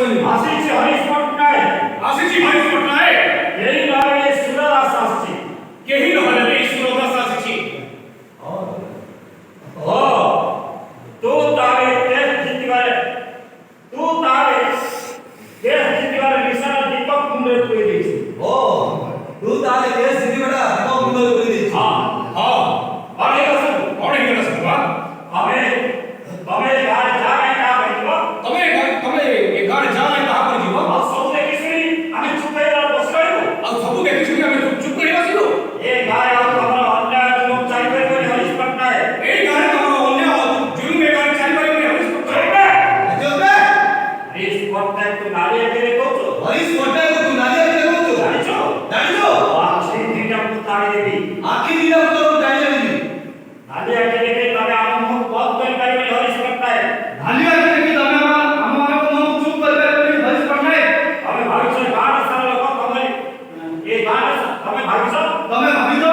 ଆସିଛି ହରିଶ ପଟ୍ଟନାୟକ। ଆସିଛି ହରିଶ ପଟ୍ଟନାୟକ। କେହି ନହେଲେ ସୁରଦାସ ଆସିଛି। କେହି ନହେଲେ ବି ସୁରଦାସ ଆସିଛି। ଓ ତୁ ତାହେଲେ ଟେଷ୍ଟ ଜିତିବାରେ ନିଶାନା ଦୀପକ ମୁଣ୍ଡରେ ପୁରେଇ ଦେଇଛୁ। ତୁ ତାହେଲେ କେସ୍ ଜିତିବାଟା ଦୀପକ ମୁଣ୍ଡରେ ପୁରେଇ ଦେଇଛୁ। ହଁ କଣ ହେଇଗଲା ସବୁ ବା? ତମେ ଗାଁରେ ଯା ନାହିଁ କାହା ପାଇଁ ଯିବ? ତମେ ଏ ଗାଁରେ ଯା ନାହିଁ ତାହା କରି ଯିବ। ଆଉ ସବୁ ଦେଖି ଶୁଣି ଆମେ ଚୁପ ହେଇ ବସି ରହିବୁ? ଆଉ ସବୁ ଦେଖି ଶୁଣି ଆମେ ଚୁପ କରି ବସିବୁ? ଏ ଗାଁରେ ଆଉ ତମର ଅନ୍ୟାୟ ଜୁଲୁମ ଚାଲିପାରିବନି ହରିଶ ପଟ୍ଟନାୟକ। ଏଇ ଗାଁରେ ତମର ଅନ୍ୟାୟ ଜୁଲୁମ ଏ ଗାଁରେ ଚାଲିପାରିବନି ହରିଶ ପଟ୍ଟନାୟକ। ହରିଶ ପଟ୍ଟନାୟକ ତୁ ନାଲି ଆଖିରେ କହୁଛୁ? ହରିଶ ପଟ୍ଟନାୟକ ତୁ ନାଲି ଆଖିରେ କହୁଛୁ? ଜାଣିଛୁ? ଆଖି ଦିଟା ମୁଁ ତାଳି ଦେବି। ଆଖି ଦିଟା ମୁଁ ତୋର ଟାଣି ଦେବି। ନାଲି ଆଖି ଦେଖି ତମେ ଆମ ମୁହଁ ବନ୍ଦ କରିପାରିବନି ହରିଶ ପଟ୍ଟନାୟକ। ନାଲି ଆଖି ଦେଖି ତମେ ଆମମାନଙ୍କ ମୁହଁକୁ ଚୁପ କରିପାରିବନି ହରିଶ ପଟ୍ଟନାୟକ। ତମେ ଭାବିଛ ଏ ଗାଁର ସାରା ଲୋକ ତମେ ଭାବିଛ? ତମେ ଭାବିଛ